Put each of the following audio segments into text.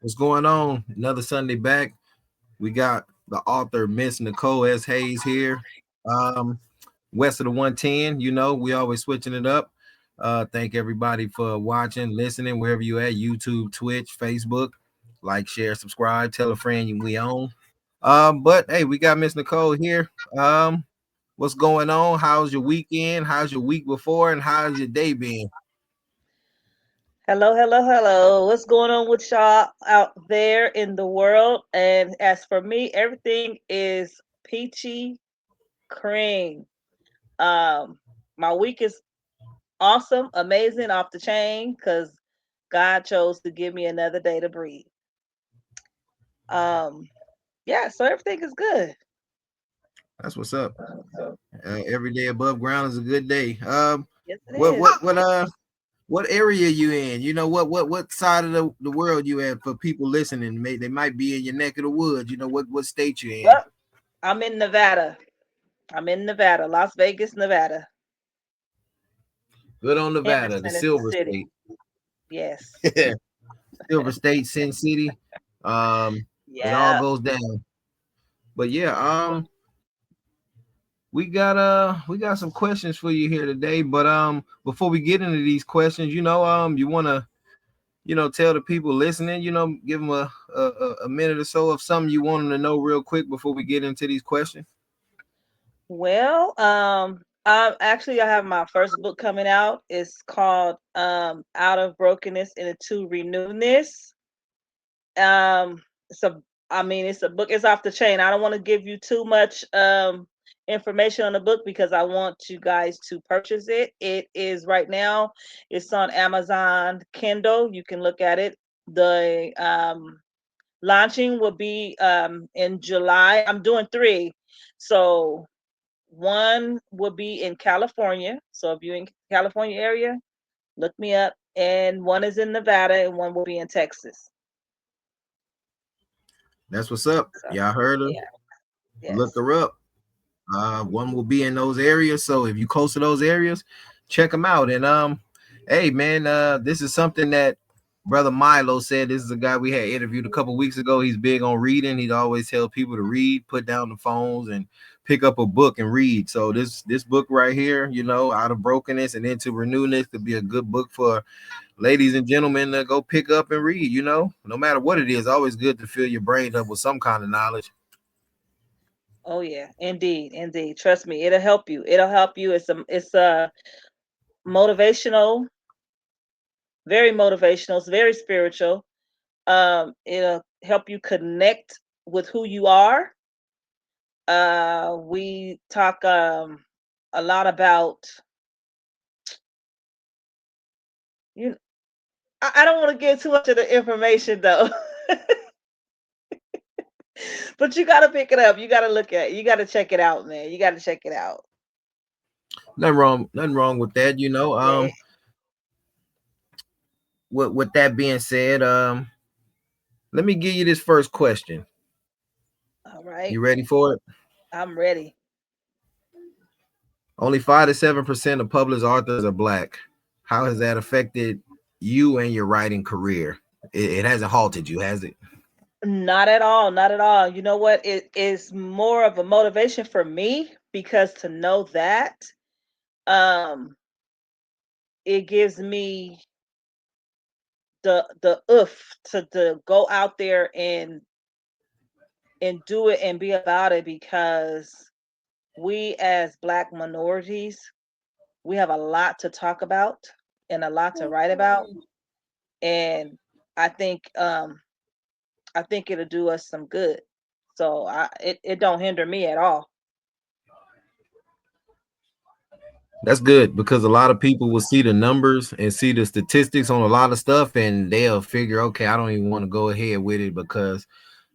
What's going on? Another Sunday back. We got the author, Miss Nicole S. Hayes here. Um, West of the 110. We always switching it up. Thank everybody for watching, listening, wherever you at, YouTube, Twitch, Facebook. Like, share, subscribe, tell a friend we own. But hey, we got Miss Nicole here. What's going on? How's your weekend? How's your week before? And how's your day been? Hello, hello, hello. What's going on with y'all out there in the world? And as for me, everything is peachy cream. Um, my week is awesome, amazing, off the chain because God chose to give me another day to breathe. Um, yeah, so everything is good. That's what's up. Every day above ground is a good day. Yes, it What is. what what uh what area you in? What side of the world you at for people listening? They might be in your neck of the woods. What state you in? Well, I'm in Nevada. I'm in Nevada, Las Vegas, Nevada, Good on Nevada, the Henderson is the Silver city. State. Yes. Silver State, Sin City. It all Yeah. goes down. But yeah, we got some questions for you here today. But before we get into these questions, you wanna tell the people listening, give them a minute or so of something you want them to know real quick before we get into these questions. Well, actually I have my first book coming out. It's called Out of Brokenness into Renewness. It's a it's a book, it's off the chain. I don't want to give you too much information on the book because I want you guys to purchase it. It is right now, it's on Amazon Kindle. You can look at it. The launching will be in July. I'm doing three. So one will be in California. So if you're in California area, look me up. And one is in Nevada, and one will be in Texas. That's what's up. So Y'all heard her. yeah, Look yes. her up. One will be in those areas. So if you close to those areas, check them out. And hey man, this is something that Brother Milo said. This is a guy we had interviewed a couple weeks ago. He's big on reading. He'd always tell people to read, put down the phones, and pick up a book and read. So this book right here, Out of Brokenness and Into Renewness, could be a good book for ladies and gentlemen to go pick up and read. No matter what it is, always good to fill your brain up with some kind of knowledge. Oh yeah, indeed, indeed. Trust me, it'll help you. It'll help you. It's a motivational, very motivational. It's very spiritual. It'll help you connect with who you are. We talk a lot about you. I don't want to give too much of the information though, but you got to pick it up. You got to look at it. You got to check it out, man. You got to check it out. Nothing wrong with that. Yeah. With that being said, let me give you this first question. All right. You ready for it? I'm ready. Only 5 to 7% of published authors are black. How has that affected you and your writing career? It hasn't halted you, has it? Not at all. Not at all. You know what? It is more of a motivation for me because to know that um it gives me the oof to go out there and do it and be about it because we as black minorities, we have a lot to talk about and a lot to write about. And I think um I think it'll do us some good. So it don't hinder me at all. That's good because a lot of people will see the numbers and see the statistics on a lot of stuff and they'll figure, okay, I don't even want to go ahead with it because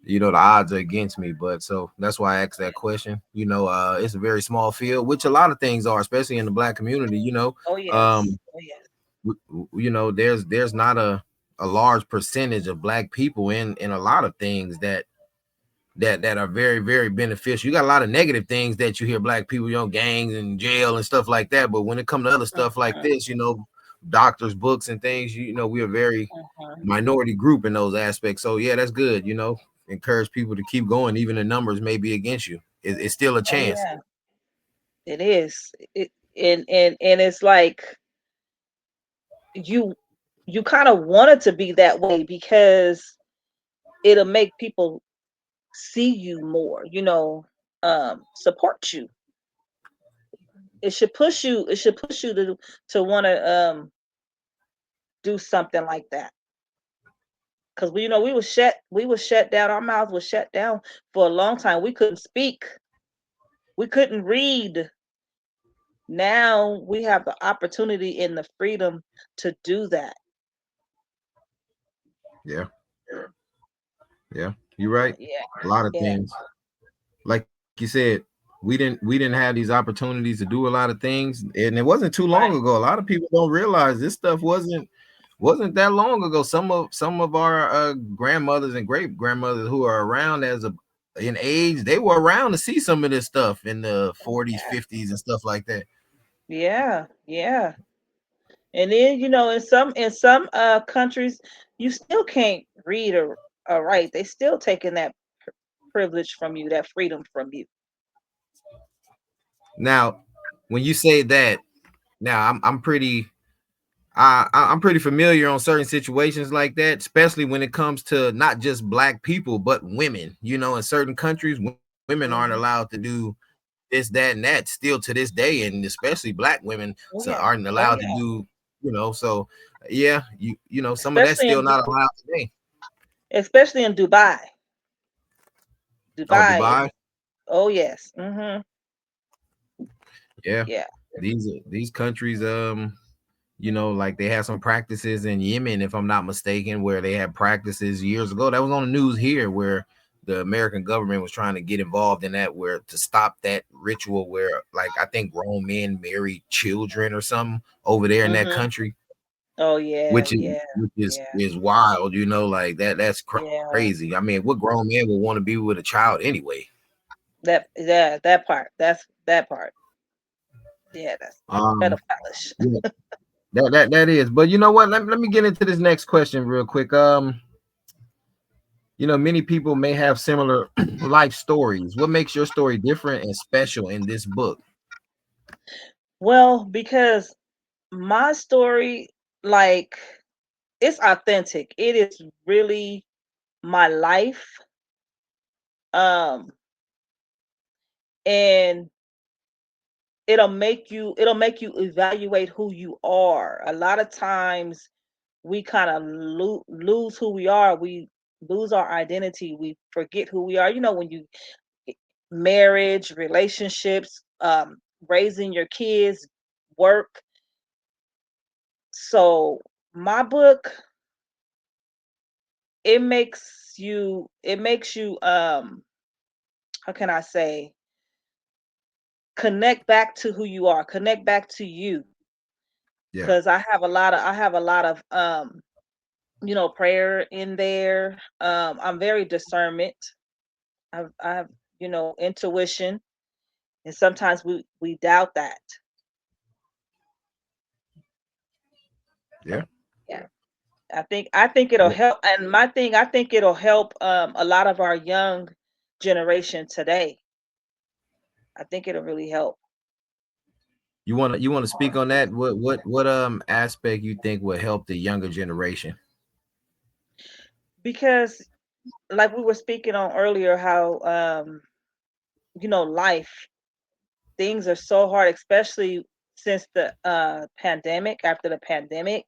the odds are against me. But so that's why I asked that question. It's a very small field, which a lot of things are, especially in the black community. Oh yes. Um, Oh yes. there's not a large percentage of black people in a lot of things that are very, very beneficial. You got a lot of negative things that you hear black people, gangs and jail and stuff like that. But when it comes to other stuff like Mhm. this, doctors' books and things. You know, we're a very Mhm. minority group in those aspects. So yeah, that's good. You know, encourage people to keep going, even the numbers may be against you. It's still a Oh chance. yeah, it is. And it's like you you kind of want it to be that way because it'll make people see you more, support you. It should push you to want to do something like that. Because we was shut down. Our mouths was shut down for a long time. We couldn't speak. We couldn't read. Now we have the opportunity and the freedom to do that. Yeah, yeah, you're right. Yeah, A lot of yeah, things, like you said, we didn't have these opportunities to do a lot of things, and it wasn't too long right. ago. A lot of people don't realize this stuff wasn't that long ago. Some of our grandmothers and great grandmothers who are around as a in age, they were around to see some of this stuff in the 40s, Yeah, 50s, and stuff like that. yeah, yeah. And then in some countries, you still can't read or write. They still taking that privilege from you, that freedom from you. Now, when you say that, now I'm pretty I'm pretty familiar on certain situations like that, especially when it comes to not just black people but women. You know, in certain countries, women aren't allowed to Hmm. do this, that, and that still to this day, and especially black women so Oh aren't yeah, allowed to oh yeah. do. So yeah, some of that's Especially still in not allowed today. especially in Dubai. Oh, Dubai is Dubai, oh yes. Mhm. yeah, Yeah. these countries, like they have some practices in Yemen, if I'm not mistaken, where they had practices years ago. That was on the news here, where the American government was trying to get involved in that, where to stop that ritual, where like I think grown men marry children or something over there in that Mhm. country, Oh yeah, which is yeah, which is yeah. is wild. Like that's Yeah. crazy. I mean, what grown man would want to be with a child anyway? That part. That's that part. Yeah, that's Um, pedophilish. yeah, that is. But you know what? Let me get into this next question real quick. Many people may have similar life stories. What makes your story different and special in this book? Well, because my story, like, it's authentic. It is really my life. Um, and it'll make you evaluate who you are. A lot of times we kind of lose who we are. We lose our identity. We forget who we are. When you marriage, relationships, raising your kids, work. So my book, it makes you how can I say, connect back to who you are, connect back to you. Yeah, Cause I have a lot of prayer in there. I'm very discernment. I have intuition, and sometimes we doubt that. yeah, Yeah. I think it'll yeah. help, and my thing, I think it'll help a lot of our young generation today. I think it'll really help You want to speak on that? What aspect you think will help the younger generation? because, like we were speaking on earlier, how life, things are so hard, especially since the pandemic. After the pandemic,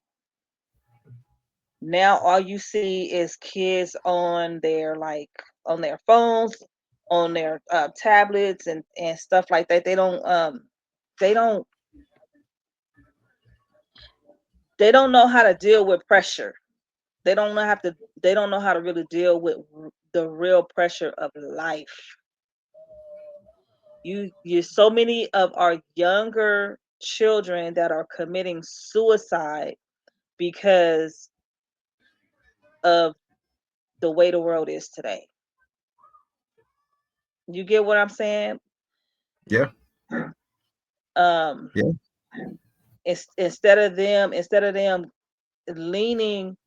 now all you see is kids on their phones, on their tablets and stuff like that. They don't they don't know how to deal with pressure. They don't know how to really deal with the real pressure of life. You so many of our younger children that are committing suicide because of the way the world is today. You get what I'm saying? Yeah, Um yeah. Instead of them leaning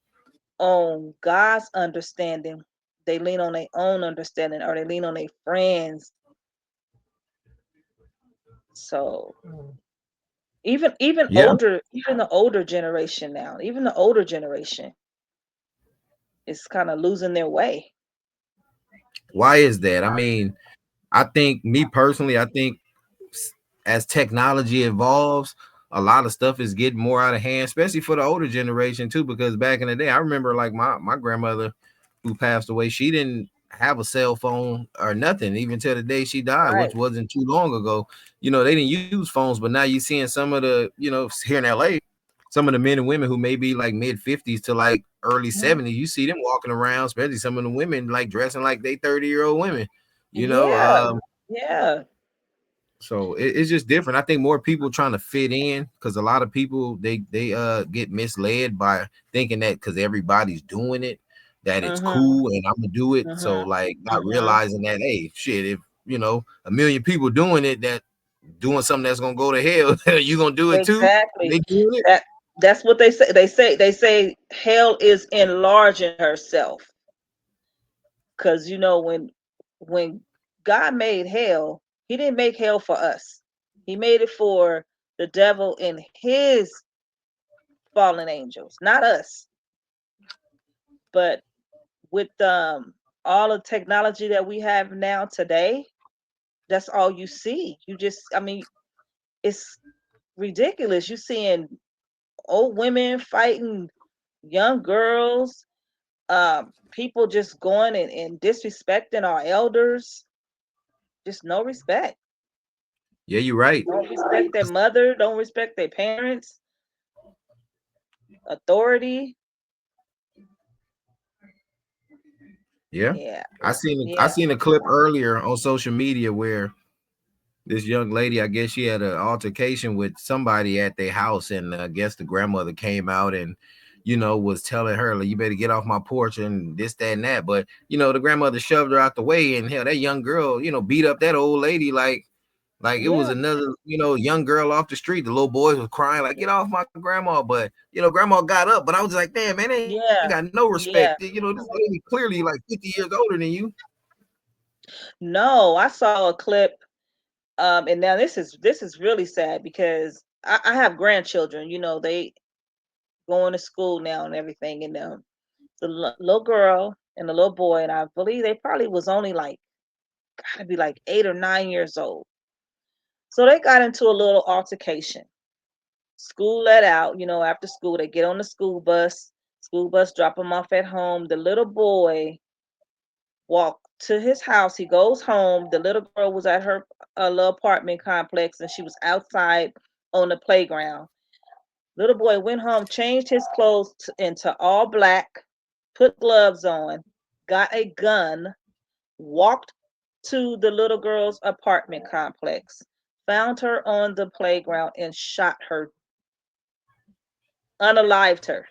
on God's understanding, they lean on their own understanding, or they lean on their friends. So even Yeah. older, even the older generation now, even the older generation is kind of losing their way. Why is that? I mean, I think me personally, I think as technology evolves, a lot of stuff is getting more out of hand, especially for the older generation too. Because back in the day, I remember like my grandmother who passed away, she didn't have a cell phone or nothing, even till the day she died, Right. which wasn't too long ago. You know, they didn't use phones, but now you're seeing some of the, here in LA, some of the men and women who may be like mid 50s to like early Mhm. 70s, you see them walking around, especially some of the women like dressing like they 30-year-old women, you know. Yeah. Yeah. So it's just different. I think more people trying to fit in because a lot of people they get misled by thinking that because everybody's doing it that it's Mhm. cool and I'm gonna do it. So Mhm. like not Mhm. realizing that hey shit if a million people doing it that doing something that's gonna go to hell you gonna do it too. Exactly. They doing it. That that's what they say. They say hell is enlarging herself, because when God made hell, He didn't make hell for us. He made it for the devil and his fallen angels, not us. But with all the technology that we have now today, that's all you see. I mean, it's ridiculous. You seeing old women fighting young girls, people just going and disrespecting our elders. Just no respect. Yeah, you're right. Don't respect their mother. Don't respect their parents. Authority. Yeah, Yeah. I Yeah. seen a clip earlier on social media where this young lady, I guess she had an altercation with somebody at their house, and I guess the grandmother came out and was telling her like, you better get off my porch and this, that, and that. But the grandmother shoved her out the way, and hell, that young girl, beat up that old lady like it was Yeah. another, young girl off the street. The little boys was crying like, "Get off my grandma!" But grandma got up. But I was just like, "Damn, man, they ain't got no Yeah. respect." Yeah. This lady clearly like 50 years older than you. No, I saw a clip. And now this is really sad because I have grandchildren. They going to school now and everything, and the little girl and the little boy, and I believe they probably was only like gotta be like 8 or 9 years old. So they got into a little altercation. School let out, after school they get on the school bus. School bus drop them off at home. The little boy walked to his house. He goes home. The little girl was at her little apartment complex, and she was outside on the playground. Little boy went home, changed his clothes into all black, put gloves on, got a gun, walked to the little girl's apartment complex, found her on the playground, and shot her, unalived her.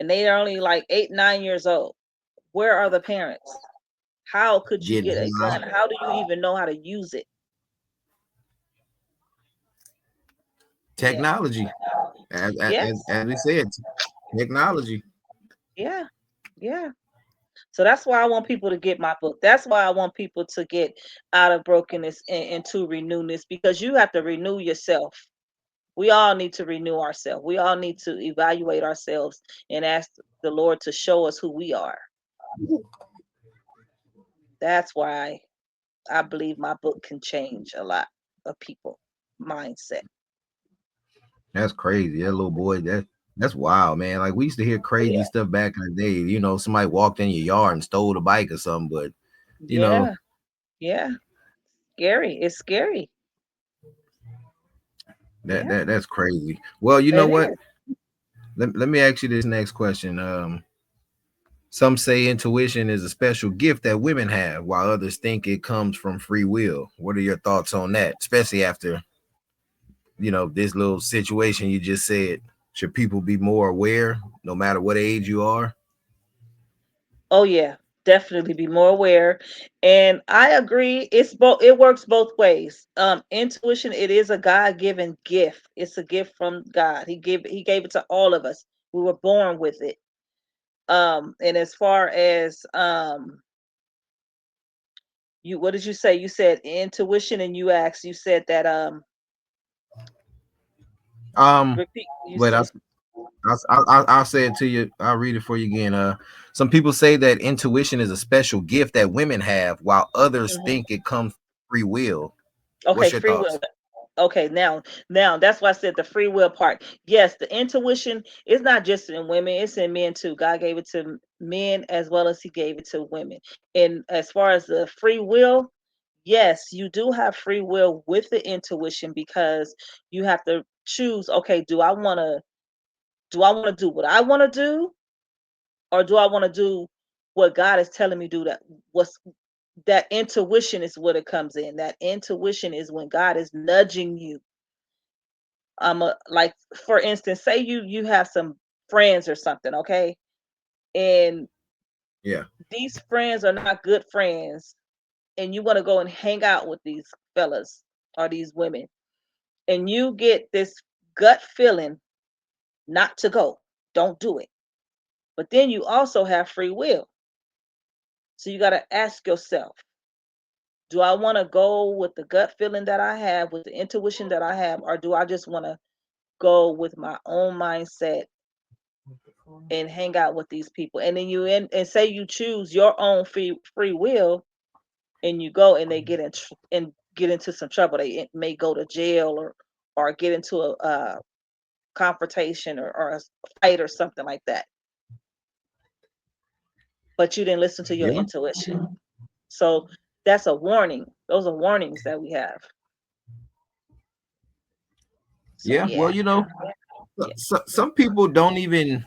And they are only like 8, 9 years old. Where are the parents? How could you Getting get a high. gun? How do you even know how to use it? Yeah. Technology, Yes. as we said, technology. Yeah. Yeah. So that's why I want people to get my book. That's why I want people to get out of brokenness and into renewness, because you have to renew yourself. We all need to renew ourselves. We all need to evaluate ourselves and ask the Lord to show us who we are. That's why I believe my book can change a lot of people mindset. That's crazy. That little boy, that's wild, man. Like we used to hear crazy Yeah. stuff back in the day. Somebody walked in your yard and stole the bike or something, but you know, Yeah. Yeah. Scary. It's scary. Yeah. that's crazy. Well, you know It what? is. Let me ask you this next question. Some say intuition is a special gift that women have, while others think it comes from free will. What are your thoughts on that? Especially after, this little situation you just said. Should people be more aware no matter what age you are? Oh yeah. Definitely be more aware. And I agree, it's both, it works both ways. Intuition, it is a God-given gift. It's a gift from God. He gave it to all of us. We were born with it. And as far as you, what did you say? You said intuition, and you said that Um, repeat, you but said. I'll say it to you. I'll read it for you again. Some people say that intuition is a special gift that women have, while others Mhm. think it comes from free will. Okay, What's your free will. thoughts? Okay, now that's why I said the free will part. Yes, the intuition is not just in women, it's in men too. God gave it to men as well as he gave it to women. And as far as the free will, yes, you do have free will with the intuition, because you have to choose, okay, do I want to do what I want to do, or do I want to do what God is telling me to do? What's that intuition is what it comes in. That intuition is when God is nudging you. Like, for instance, say you have some friends or something, okay? And Yeah, these friends are not good friends, and you want to go and hang out with these fellas or these women, and you get this gut feeling not to go. Don't do it. But then you also have free will. So you got to ask yourself, do I want to go with the gut feeling that I have, with the intuition that I have, or do I just want to go with my own mindset and hang out with these people? And then and say you choose your own free will, and you go and they get into some trouble. They may go to jail, or get into a confrontation, or a fight or something like that. But you didn't listen to your yeah, intuition. So that's a warning. Those are warnings that we have. So yeah. Well, yeah, yeah. some people don't even.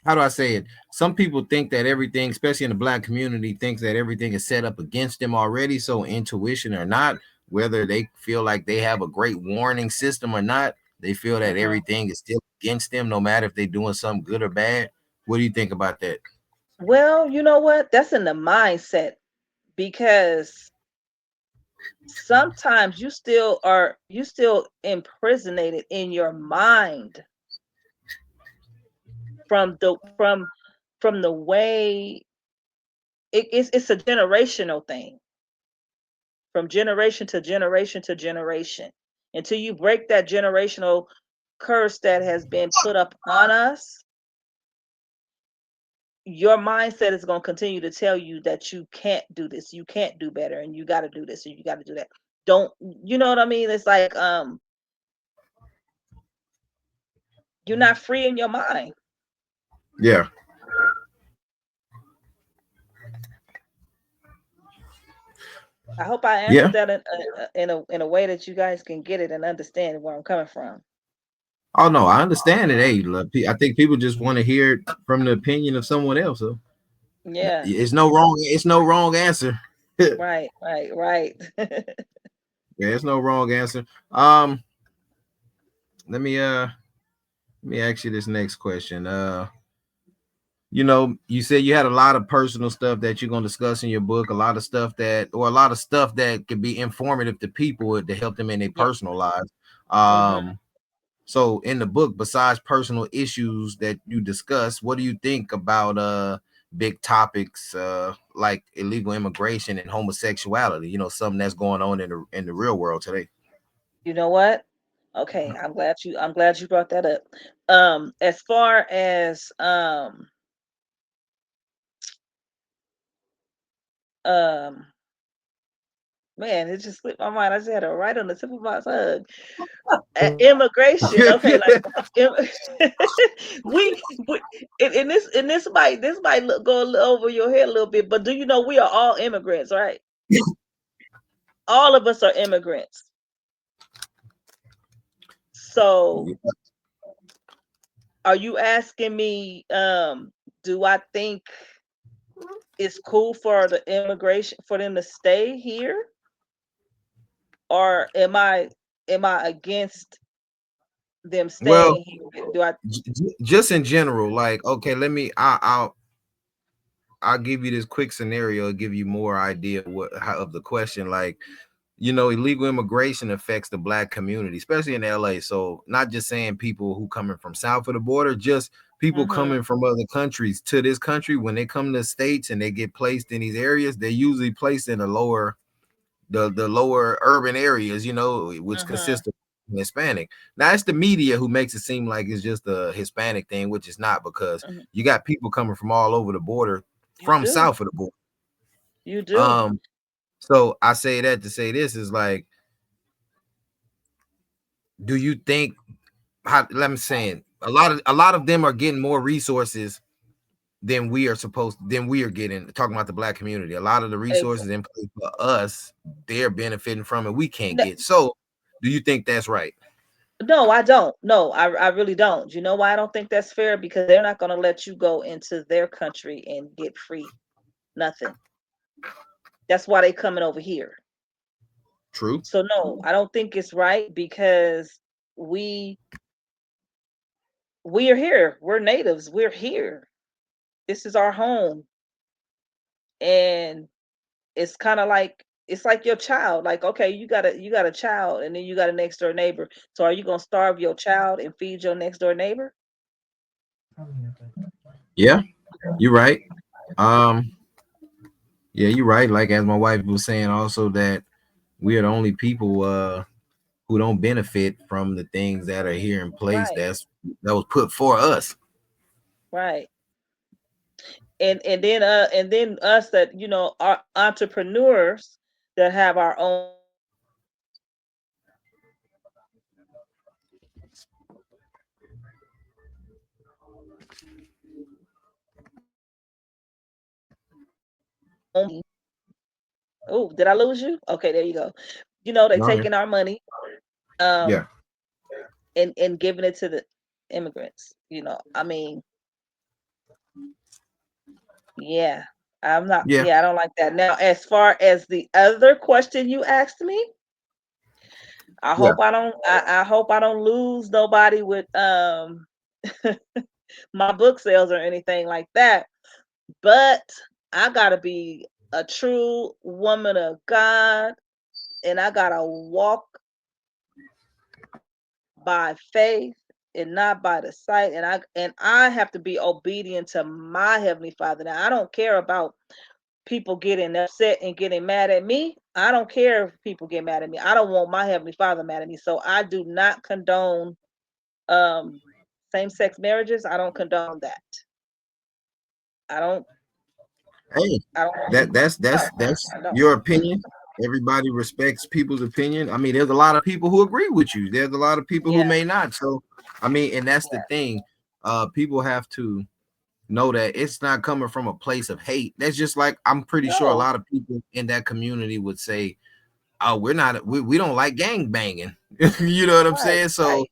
How do I say it? Some people think that everything, especially in the black community, thinks that everything is set up against them already. So intuition or not, whether they feel like they have a great warning system or not, they feel that Mhm. everything is still against them, no matter if they're doing something good or bad. What do you think about that? Well, you know what? That's in the mindset, because sometimes you still imprisonated in your mind from the way it's a generational thing, from generation to generation to generation, until you break that generational curse that has been put up on us. Your mindset is going to continue to tell you that you can't do this, you can't do better, and you got to do this, and you got to do that. Don't, you know what I mean? It's like, you're not free in your mind. Yeah, I hope I yeah. answered that in a way that you guys can get it and understand where I'm coming from. Oh no, I understand it. Hey, look, I think people just want to hear it from the opinion of someone else. So Yeah, it's no wrong. It's no wrong answer. Yeah, right, right, right. it's no wrong answer. Um, let me let me ask you this next question. You said you had a lot of personal stuff that you're gonna discuss in your book, a lot of stuff that, or a lot of stuff that could be informative to people to help them in their Yeah. personal lives. Hmm. So in the book, besides personal issues that you discuss, what do you think about big topics like illegal immigration and homosexuality? Something that's going on in the real world today. You know what? Okay, I'm glad you brought that up. As far as um man, it just slipped my mind. I just had it right on the tip of my tongue. Immigration. Okay, like, im- we this might go over your head a little bit, but do you know we are all immigrants, right? All of us are immigrants. So, are you asking me, do I think it's cool for the immigration for them to stay here, or am I against them Well, staying here? Do I? just in general, like, okay, let me. I'll. I'll give you this quick scenario, give you more idea of the question. Like, illegal immigration affects the black community, especially in LA. So not just saying people who coming from south of the border, just people Mm-hmm. coming from other countries to this country. When they come to the states and they get placed in these areas, they're usually placed in the lower urban areas, which Mm-hmm. consist of Hispanic. Now it's the media who makes it seem like it's just a Hispanic thing, which is not, because Hmm. you got people coming from all over the border, You from do. south of the border. You do. Um, so I say that to say this is like, do you think, let me say, a lot of them are getting more resources than we are getting, talking about the black community. A lot of the resources Exactly. in place for us, they're benefiting from it, we can't get. So do you think that's right? No, I don't. No, I really don't. You know why I don't think that's fair? Because they're not going to let you go into their country and get free nothing. That's why they coming over here. True. So no, I don't think it's right because we we are here. We're natives. We're here. This is our home. And it's kind of like it's like your child. Like, okay, you got a child and then you got a next door neighbor. So are you going to starve your child and feed your next door neighbor? Yeah, you're right. um yeah, you're right. Like, as my wife was saying also, that we are the only people who don't benefit from the things that are here in place, Right. that was put for us. Right. And then us that are entrepreneurs that have our own oh, did I lose you? Okay, there you go. They No, here. taking our money Yeah, um and giving it to the immigrants. I mean, yeah. yeah, I don't like that. Now, as far as the other question you asked me, yeah. I hope I don't lose nobody with my book sales or anything like that. But I gotta be a true woman of God, and I gotta walk by faith and not by the sight. And I have to be obedient to my heavenly Father. Now I don't care about people getting upset and getting mad at me. I don't care if people get mad at me. I don't want my heavenly Father mad at me. So I do not condone um same-sex marriages. I don't condone that. I don't Hey, I don't that's I don't. your opinion. Everybody respects people's opinion. I mean, there's a lot of people who agree with you. There's a lot of people who Yeah, may not. So, I mean, and that's the thing. People have to know that it's not coming from a place of hate. That's just like, I'm pretty sure a no, lot of people in that community would say, "Oh, we don't like gang banging." You know what I'm right, saying? So right.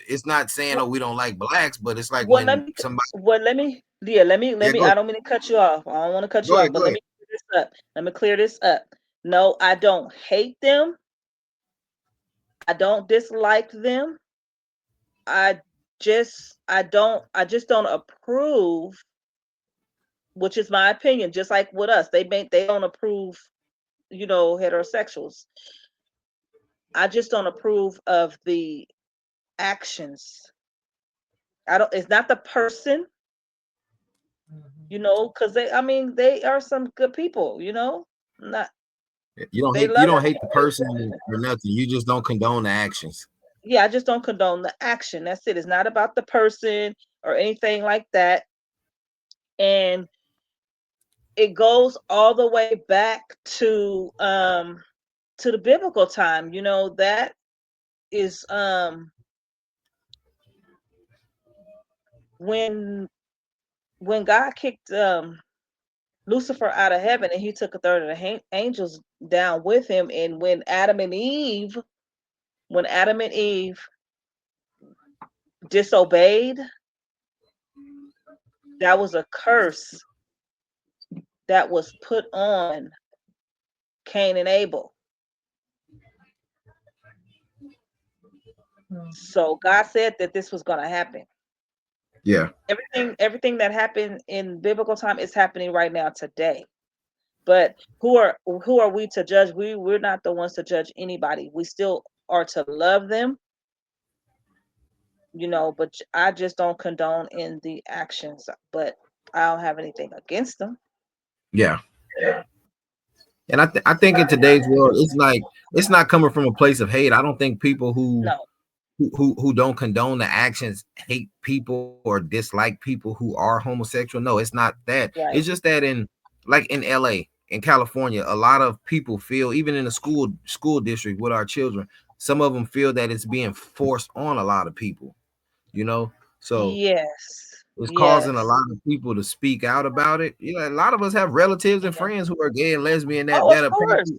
it's not saying, oh, we don't like blacks, but it's like Well, when somebody, let yeah, me. I don't mean to cut you off. I don't want to cut you off, but go let ahead. me clear this up. Let me clear this up. No, I don't hate them. I don't dislike them. I just don't approve, which is my opinion. Just like with us, they don't approve, heterosexuals. I just don't approve of the actions. I don't. It's not the person, because I mean, they are some good people. Not they You love don't hate the everybody. person or nothing. You just don't condone the actions. Yeah, I just don't condone the action. That's it. It's not about the person or anything like that. And it goes all the way back to the biblical time. That is when God kicked Lucifer out of heaven and he took a third of the angels down with him. And when Adam and Eve disobeyed, that was a curse that was put on Cain and Abel. So God said that this was going to happen. Yeah. Everything that happened in biblical time is happening right now today. But who are we to judge? We're not the ones to judge anybody. We still are to love them, but I just don't condone in the actions. But I don't have anything against them. Yeah. And I think in today's world, it's like it's not coming from a place of hate. I don't think people No. who don't condone the actions hate people or dislike people who are homosexual. No, it's not that. It's Right. just that in like in LA, in California, a lot of people feel, even in the school district with our children, some of them feel that it's being forced on a lot of people, you know. So Yes. it's causing a Yes. lot of people to speak out about it. You know, a lot of us have relatives and Yeah. friends who are gay and lesbian Oh, that of course.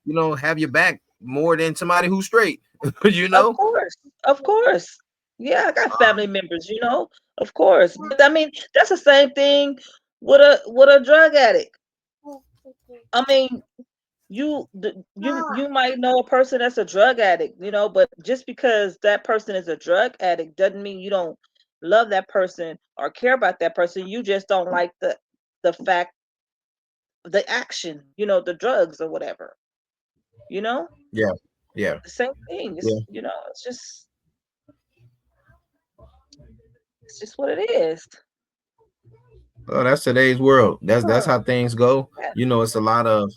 apparently, have your back more than somebody who's straight. you Of know, course. Of course. Yeah, I got family members. Of course. But I mean, that's the same thing with a drug addict. I mean, you might know a person that's a drug addict, but just because that person is a drug addict doesn't mean you don't love that person or care about that person. You just don't like the fact, the action, the drugs or whatever. You know? yeah, yeah, The same thing. yeah. It's just what it is. Oh, that's today's world. That's Huh. how things go. Yeah, It's a lot of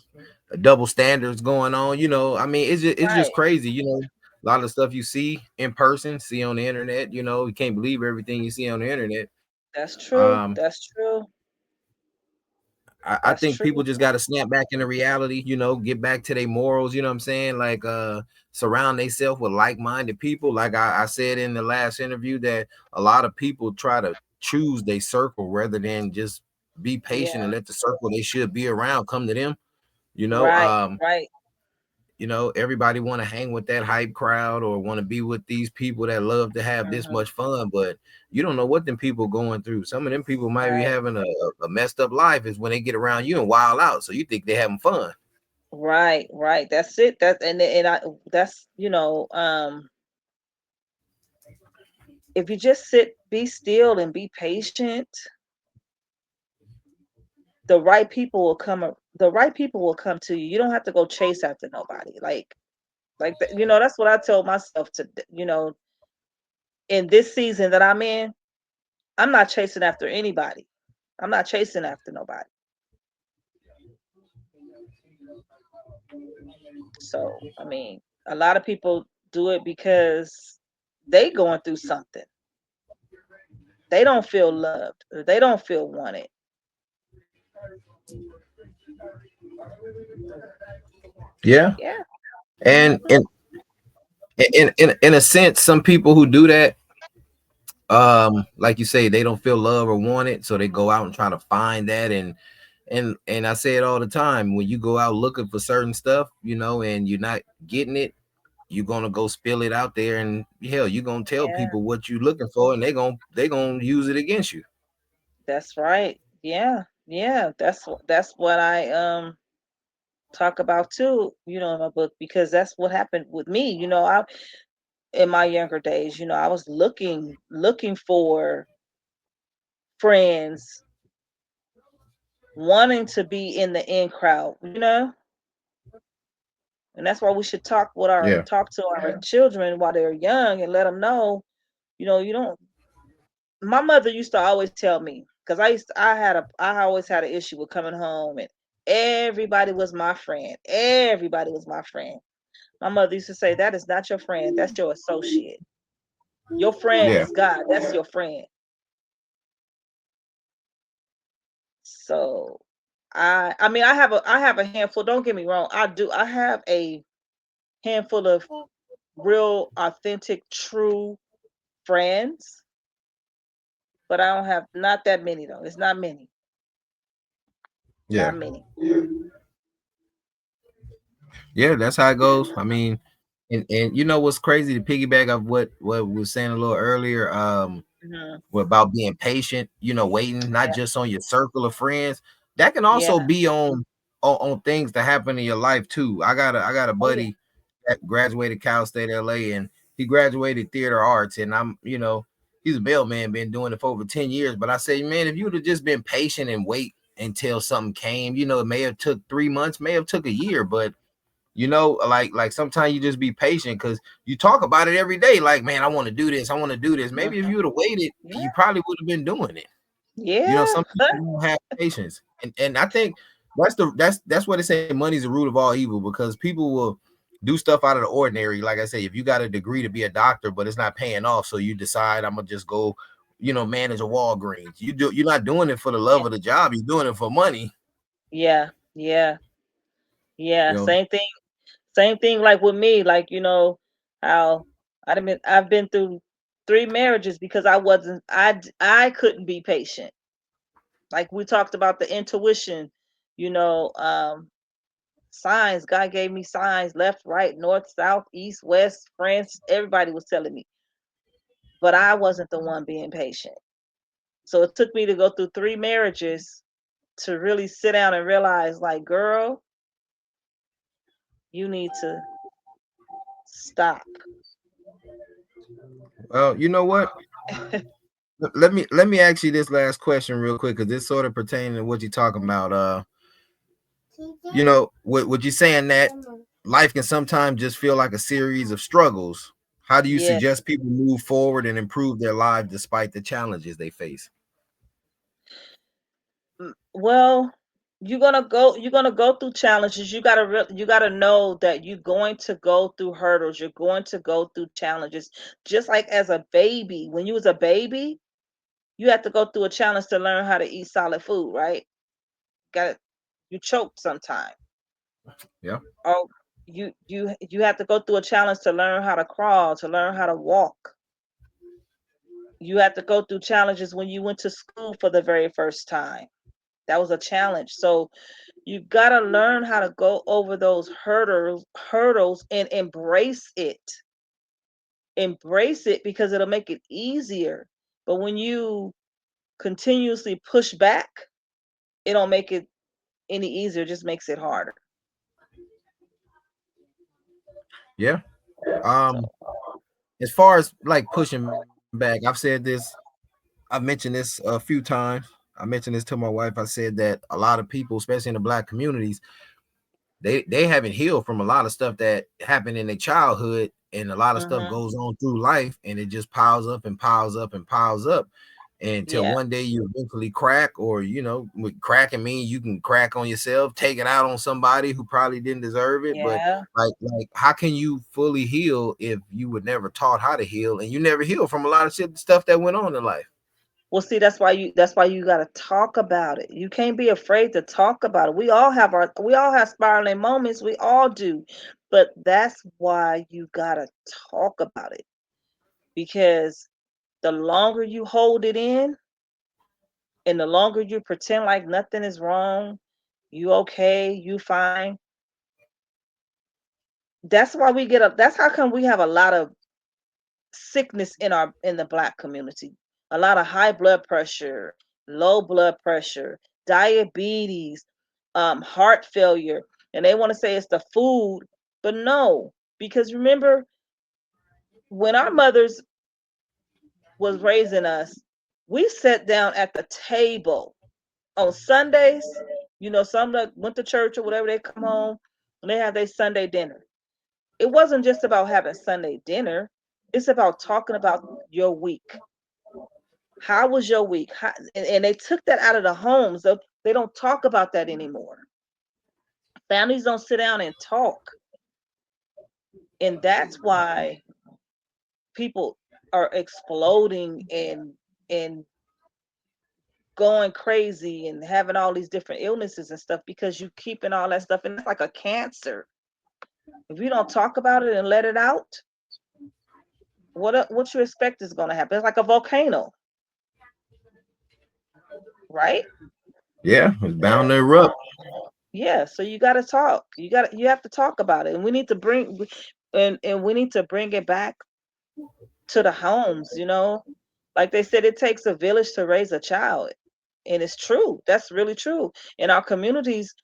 double standards going on. I mean, it's just right. crazy. A lot of stuff you see in person, see on the internet. You can't believe everything you see on the internet. That's true. Um, That's true. I That's think true. people just got to snap back into reality, get back to their morals, you know what I'm saying? Like, surround themselves with like-minded people. Like I said in the last interview, that a lot of people try to choose their circle rather than just be patient Yeah. and let the circle they should be around come to them. You know, Right. um, Right. everybody want to hang with that hype crowd or want to be with these people that love to have this Hmm. much fun, but you don't know what them people going through. Some of them people might be Right. having a messed up life is when they get around you and wild out. So you think they having fun. Right. Right. That's it. If you just be still and be patient, the right people will come to you. You don't have to go chase after nobody. That's what I told myself in this season that I'm in. I'm not chasing after anybody. I'm not chasing after nobody. So, I mean, a lot of people do it because they going through something. They don't feel loved or they don't feel wanted. Yeah. Yeah. And Hmm. in a sense, some people who do that, like you say, they don't feel love or wanted, so they go out and try to find that. And I say it all the time, when you go out looking for certain stuff, and you're not getting it, you're gonna go spill it out there, and hell, you're gonna tell Yeah, people what you're looking for, and they gonna use it against you. that's right. Yeah. Yeah, that's what I talk about too, in my book, because that's what happened with me. I in my younger days, I was looking for friends, wanting to be in the in crowd. And that's why we should Yeah, talk to our children while they're young and let them know, you don't. My mother used to always tell me, because I always had an issue with coming home and everybody was my friend. Everybody was my friend. My mother used to say, that is not your friend. That's your associate. Your friend yeah, is God. That's your friend. So I mean I have a handful, don't get me wrong. I have a handful of real authentic true friends, but I don't have not that many though. It's not many. yeah, Not many. yeah. That's how it goes. I mean, and what's crazy, to piggyback of what we were saying a little earlier, Hmm. about being patient, waiting not Yeah. just on your circle of friends, that can also Yeah. be on things that happen in your life too. I got a Oh yeah. buddy that graduated Cal State LA, and he graduated theater arts, and I'm, he's a mailman, been doing it for over 10 years. But I say, man, if you would have just been patient and wait until something came, it may have took 3 months, may have took a year, but like sometimes you just be patient because you talk about it every day. Like, man, I want to do this, I want to do this. Maybe if Mhm. you would have waited, Yeah. you probably would have been doing it. Yeah. Some people don't have patience, and I think that's what they say. Money's the root of all evil because people will do stuff out of the ordinary. Like I say, if you got a degree to be a doctor, but it's not paying off, so you decide I'm gonna just go, manage a Walgreens. You're not doing it for the love of the job. You're doing it for money. Yeah. Yeah. You Yeah. know, Same thing. Same thing like with me, like how I've been through 3 marriages because I couldn't be patient. Like we talked about the intuition, you know, signs. God gave me signs left, right, north, south, east, west, friends, everybody was telling me, but I wasn't the one being patient. So it took me to go through 3 marriages to really sit down and realize, like, girl, you need to stop. well, you know what? Let me ask you this last question real quick because this sort of pertaining to what you're talking about. What you saying that life can sometimes just feel like a series of struggles. How do you Yeah. suggest people move forward and improve their lives despite the challenges they face? Well, you're gonna go through challenges. You gotta know that you're going to go through hurdles. You're going to go through challenges. Just like as a baby, when you was a baby, you have to go through a challenge to learn how to eat solid food, right? Got You choked sometime. Yeah. Or you have to go through a challenge to learn how to crawl, to learn how to walk. You have to go through challenges when you went to school for the very first time. That was a challenge. So you got to learn how to go over those hurdles and embrace it. Embrace it because it'll make it easier. But when you continuously push back, it don't make it any easier, it just makes it harder. Yeah. So, Um, as far as like pushing back, I've mentioned this a few times. I mentioned this to my wife. I said that a lot of people, especially in the black communities, they haven't healed from a lot of stuff that happened in their childhood, and a lot of stuff mhm, goes on through life, and it just piles up and piles up and piles up until yeah, one day you eventually crack, or with cracking mean you can crack on yourself, take it out on somebody who probably didn't deserve it. But yeah. like how can you fully heal if you were never taught how to heal and you never healed from a lot of stuff that went on in life? Well, see, that's why you got to talk about it. You can't be afraid to talk about it. We all have spiraling moments. We all do. But that's why you got to talk about it, because the longer you hold it in and the longer you pretend like nothing is wrong, you okay, you fine. That's how come we have a lot of sickness in the black community. A lot of high blood pressure, low blood pressure, diabetes, heart failure, and they want to say it's the food, but no, because remember when our mothers was raising us, we sat down at the table on Sundays. Some that went to church or whatever, they come home and they have their Sunday dinner. It wasn't just about having Sunday dinner. It's about talking about your week. How was your week? And they took that out of the homes. They don't talk about that anymore. Families don't sit down and talk. And that's why people are exploding and going crazy and having all these different illnesses and stuff because you keeping all that stuff. And it's like a cancer. If you don't talk about it and let it out, what you expect is going to happen? It's like a volcano, right? Yeah, it's bound to erupt. Yeah, so you got to talk. You have to talk about it. And we need to bring it back to the homes, Like they said, it takes a village to raise a child. And it's true. That's really true. In our communities,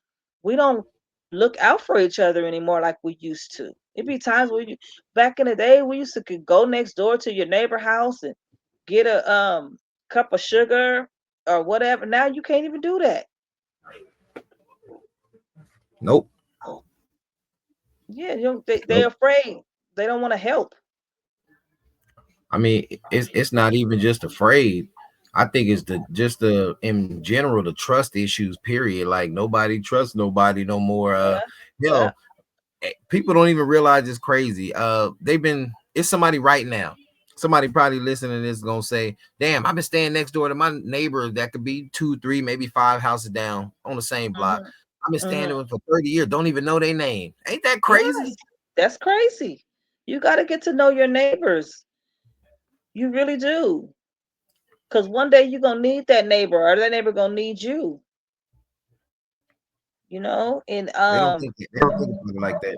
we don't look out for each other anymore like we used to. It'd be times back in the day, we used to could go next door to your neighbor house, and get a cup of sugar or whatever. Now you can't even do that. Nope. Yeah, you know, they're Nope. afraid. They don't want to help. I mean, it's not even just afraid. I think it's the just the in general the trust issues. Period. Like nobody trusts nobody no more. Yeah, yeah. Hell, people don't even realize it's crazy. They've been. It's somebody right now. Somebody probably listening to this gonna say, "Damn, I've been staying next door to my neighbor that could be 2, 3, maybe 5 houses down on the same block. Mhm. I've been staying Mhm. with for 30 years. Don't even know their name. Ain't that crazy?" Yes, that's crazy. You got to get to know your neighbors. You really do. Because one day you're going to need that neighbor or that neighbor going to need you, you know? They don't think about it like that.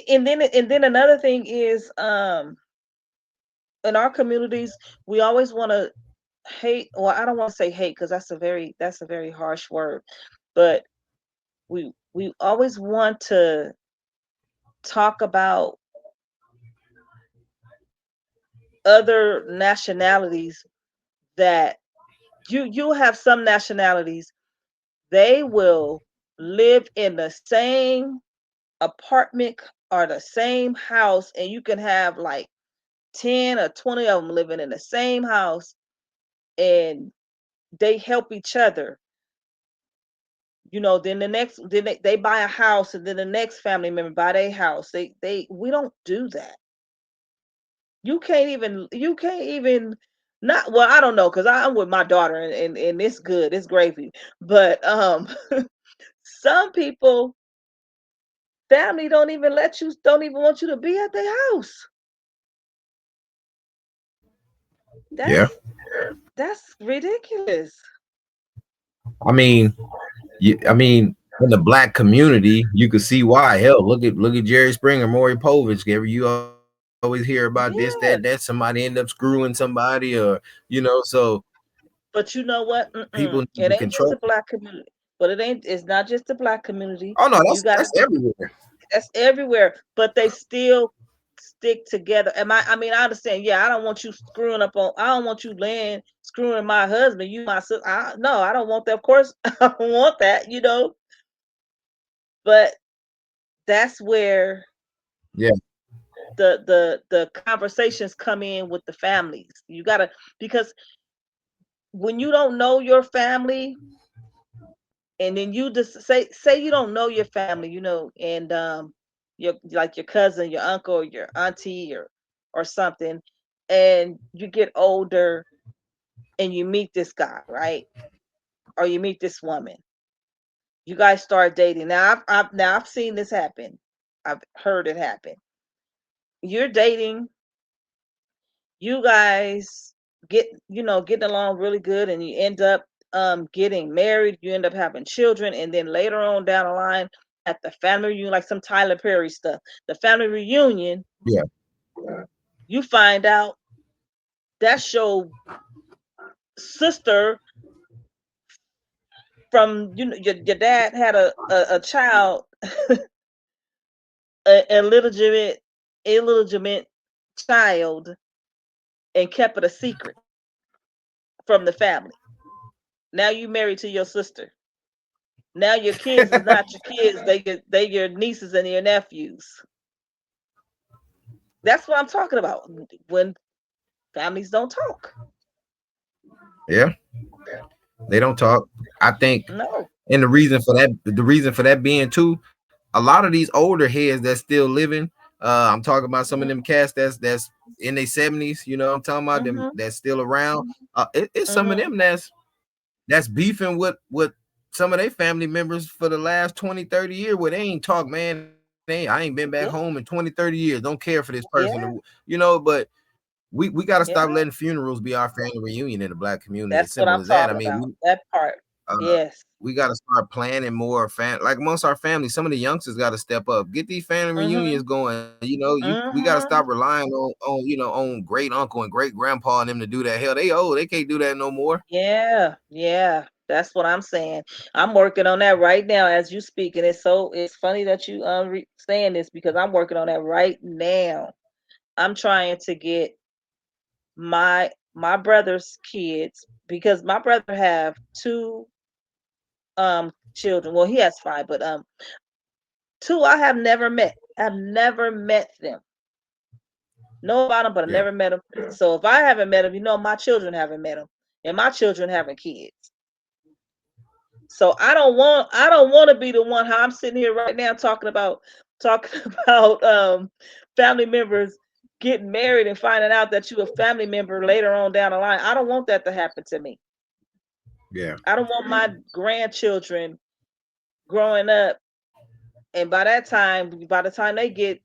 And then another thing is in our communities, we always want to hate, well, I don't want to say hate because that's a very harsh word, but we always want to talk about other nationalities that you have some nationalities. They will live in the same apartment or the same house, and you can have like 10 or 20 of them living in the same house, and they help each other. Then they buy a house, and then the next family member buy their house. We don't do that. You can't even not, well, I don't know, because I'm with my daughter, and it's good, it's gravy. But some people, family don't even want you to be at their house. Yeah. That's ridiculous. I mean, I mean, in the black community, you could see why. Hell, look at Jerry Springer, Maury Povich. You always hear about this, that somebody end Yeah. up screwing somebody, or so But you know what? people need to It control. ain't just the black community. But it's not just the black community. Oh no, You got that's everywhere. That's everywhere, but they still stick together. I mean, I understand. Yeah, I don't want you screwing up on. I don't want you laying screwing my husband. You my sister. No, I don't want that. Of course, I don't want that. But that's where Yeah, the conversations come in with the families. You gotta, because when you don't know your family, and then you just say you don't know your family, and your, like, your cousin, your uncle, or your auntie, or something, and you get older and you meet this guy, right? Or you meet this woman. You guys start dating. Now I've seen this happen. I've heard it happen. You're dating, you guys getting along really good, and you end up getting married, you end up having children, and then later on down the line, at the family reunion, like some Tyler Perry stuff, the family reunion, yeah, you find out that's your sister from, your dad had a child, a illegitimate child, and kept it a secret from the family. Now you married to your sister. Now your kids is not your kids; they your nieces and your nephews. That's what I'm talking about. When families don't talk. yeah. They don't talk. I think, No. and the reason for that being too, a lot of these older heads that's still living. I'm talking about some of Mhm. them cats that's in their 70s. You know, I'm talking about them Mhm. that's still around. It's some of Mhm. them that's beefing with some of their family members for the last 20, 30 years, where they ain't talk, man. I ain't been back home in Yeah. 20, 30 years. Don't care for this person. Yeah. But we got to stop Yeah. letting funerals be our family reunion in the black community. As That's what simple I'm as that. I talking mean, about. That part. uh, Yes. we got to start planning more like amongst our family. Some of the youngsters got to step up, get these family reunions Mhm. going. We got to stop Mhm. relying on great uncle and great grandpa and them to do that. Hell, they old, they can't do that no more. Yeah. Yeah. That's what I'm saying. I'm working on that right now as you speak, and it's funny that you saying this, because I'm working on that right now. I'm trying to get my my brother's kids, because my brother have two children. Well, he has five, but two I have never met. I've never met them. Know about them, but I Yeah. never met them. So if I haven't met them, my children haven't met them, and my children haven't kids. So I don't want to be the one how I'm sitting here right now talking about family members getting married and finding out that you a family member later on down the line. I don't want that to happen to me. Yeah. I don't want my grandchildren growing up, and by the time they get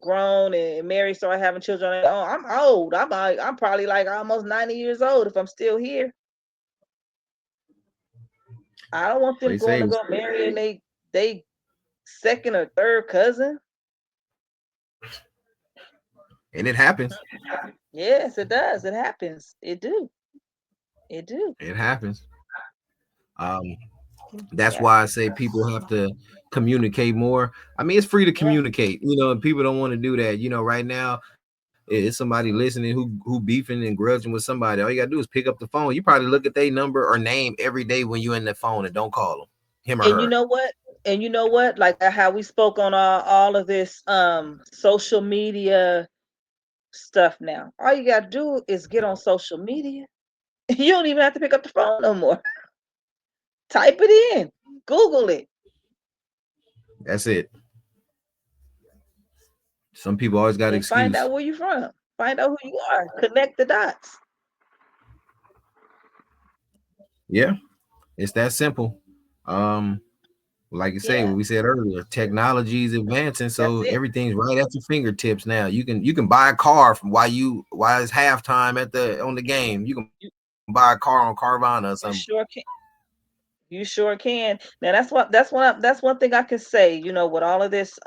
grown and married, start having children, oh, I'm old. I'm probably like almost 90 years old if I'm still here. I don't want them They going say, to go marry and they second or third cousin. and it happens. Yes, it does. It happens. It do. It do. It happens. Um, that's Yeah. why I say people have to communicate more. I mean, it's free to Yeah. communicate, and people don't want to do that. Right now, it's somebody listening who beefing and grudging with somebody. All you gotta do is pick up the phone. You probably look at their number or name every day when you in the phone and don't call them, him or And you her. know what? And you know what? Like how we spoke on all of this social media stuff now. All you gotta do is get on social media. You don't even have to pick up the phone no more. Type it in. Google it. That's it. Some people always got an And find excuse. out where you're from. Find out who you are. Connect the dots. Yeah, it's that simple. Um, like you say, Yeah, what we said earlier, technology is advancing, that's so it. everything's right at your fingertips now. You can buy a car from while it's halftime on the game. You can You, buy a car on Carvana or something. you sure can. You sure can. Now that's one thing I can say, with all of this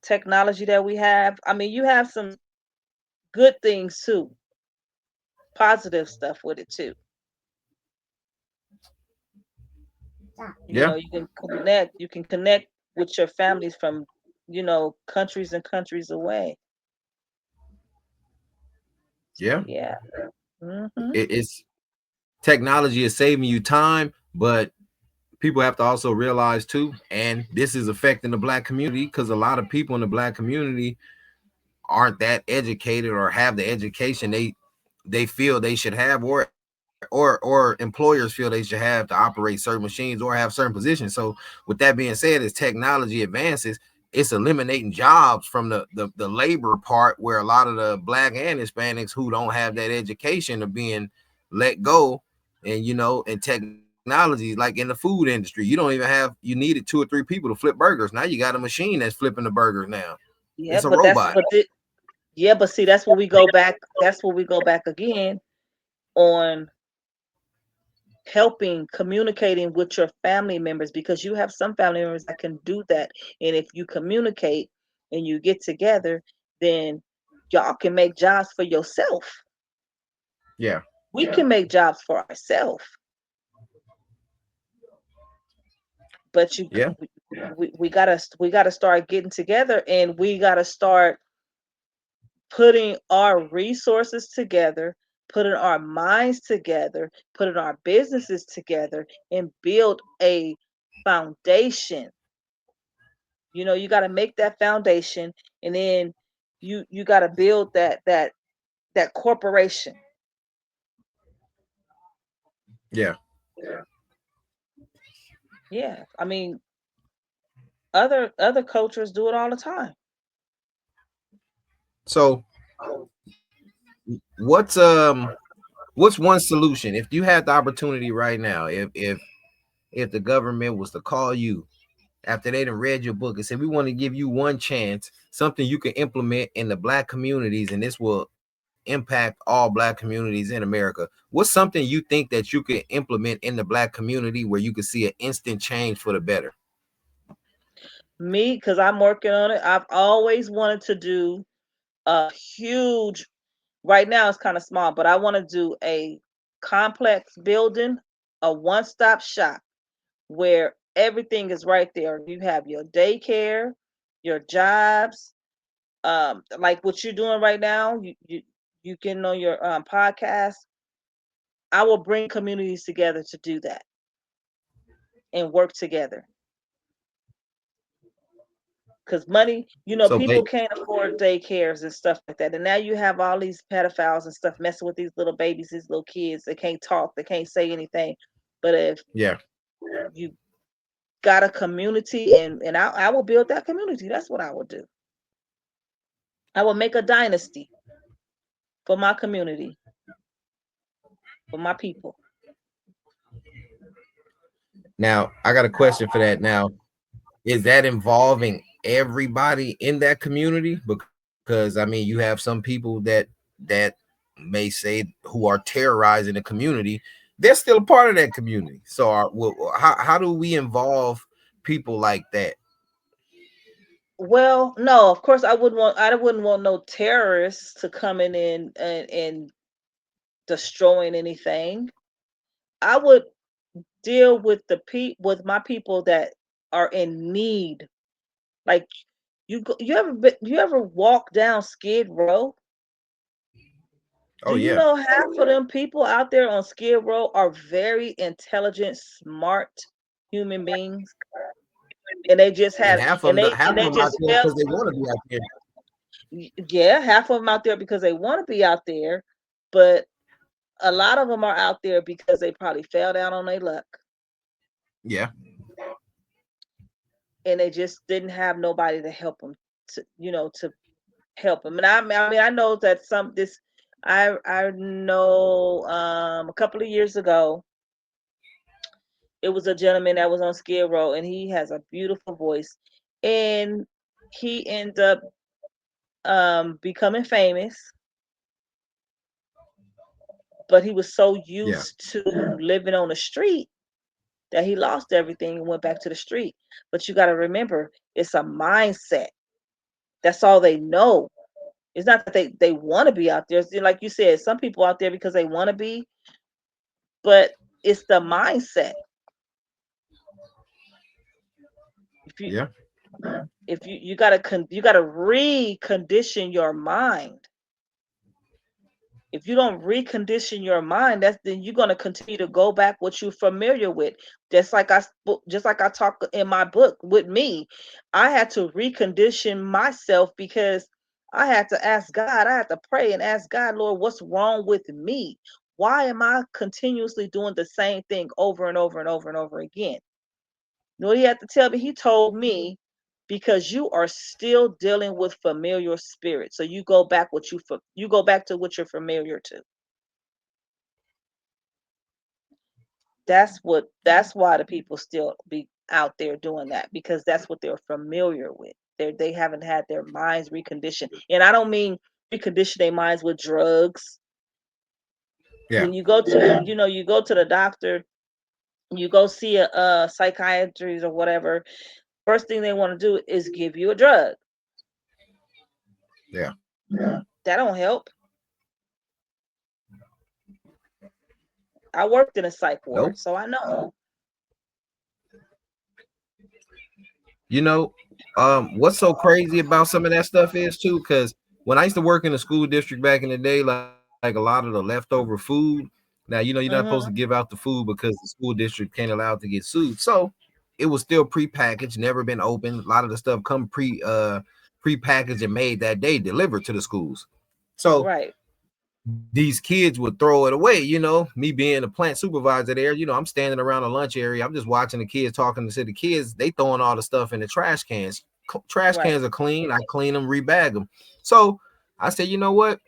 technology that we have. I mean, you have some good things too, positive stuff with it too. Yeah, You can connect with your families from, countries and countries away. So yeah. yeah. Mhm. It's technology is saving you time, but people have to also realize too, and this is affecting the black community because a lot of people in the black community aren't that educated or have the education they feel they should have, or employers feel they should have to operate certain machines or have certain positions. So with that being said, as technology advances, it's eliminating jobs from the labor part, where a lot of the black and Hispanics who don't have that education are being let go. And and technology, like in the food industry, you don't even have, you needed 2 or 3 people to flip burgers. Now you got a machine that's flipping the burgers now. Yeah, It's a but that's robot. but the, yeah, but see, that's where we go back. That's where we go back again on helping communicating with your family members, because you have some family members that can do that. And if you communicate and you get together, then y'all can make jobs for yourself. Yeah, We can make jobs for ourselves, but yeah, we gotta start getting together, and we gotta start putting our resources together, putting our minds together, putting our businesses together, and build a foundation. You got to make that foundation, and then you got to build that corporation. yeah. Yeah, I mean, other cultures do it all the time. So what's what's one solution if you had the opportunity right now, if the government was to call you after they done read your book and said, we want to give you one chance, something you can implement in the black communities, and this will impact all black communities in America. What's something you think that you could implement in the black community where you could see an instant change for the better? Me, because I'm working on it. I've always wanted to do a huge. Right now, it's kind of small, but I want to do a complex building, a one-stop shop where everything is right there. You have your daycare, your jobs, like what you're doing right now. you getting on your podcast, I will bring communities together to do that and work together. Because money, So people can't afford daycares and stuff like that. And now you have all these pedophiles and stuff messing with these little babies, these little kids. They can't talk, they can't say anything. But if yeah. you got a community, and I will build that community. That's what I will do. I will make a dynasty for my community, for my people. Now I got a question for that. Now, is that involving everybody in that community? Because I mean, you have some people that may say who are terrorizing the community, they're still a part of that community. So, how do we involve people like that? Well, no, of course I wouldn't want no terrorists to come in and destroying anything. I would deal with with my people that are in need. Like you ever walk down Skid Row? Oh Do you yeah, know half of them people out there on Skid Row are very intelligent, smart human beings, and they just and had and half of they them out just there felt because they want to be out there. yeah, half of them out there because they want to be out there, but a lot of them are out there because they probably fell down on their luck Yeah, and they just didn't have nobody to help them to help them. And I mean I know that some this I know a couple of years ago it was a gentleman that was on Skid Row, and he has a beautiful voice, and he ended up becoming famous, but he was so yeah, used to living on the street that he lost everything and went back to the street. But you got to remember, it's a mindset. That's all they know. It's not that they want to be out there. Like you said, some people out there because they want to be, but it's the mindset. If you yeah. you gotta recondition your mind. If you don't recondition your mind, that's then you're gonna continue to go back what you're familiar with. Just like I talk in my book with me, I had to recondition myself because I had to ask God, I had to pray and ask God, Lord, what's wrong with me? Why am I continuously doing the same thing over and over and over and over again? You know what he had to tell me? He told me because you are still dealing with familiar spirits. So you go back to what you're familiar to. That's why the people still be out there doing that because that's what they're familiar with. They haven't had their minds reconditioned. And I don't mean recondition their minds with drugs. Yeah. When you go to you go to the doctor, you go see a psychiatrist or whatever, first thing they want to do is give you a drug. Yeah. That don't help. I worked in a psych Nope. ward, so I know. You know, what's so crazy about some of that stuff is too, because when I used to work in the school district back in the day, like a lot of the leftover food. Now, you're not supposed to give Mhm. out the food because the school district can't allow it to get sued. So it was still pre-packaged, never been opened. A lot of the stuff come pre-packaged and made that day, delivered to the schools. So Right. these kids would throw it away. Me being a plant supervisor there, I'm standing around a lunch area. I'm just watching the kids talking to the kids. They throwing all the stuff in the trash cans. Trash Right. cans are clean. I clean them, rebag them. So I said, you know what?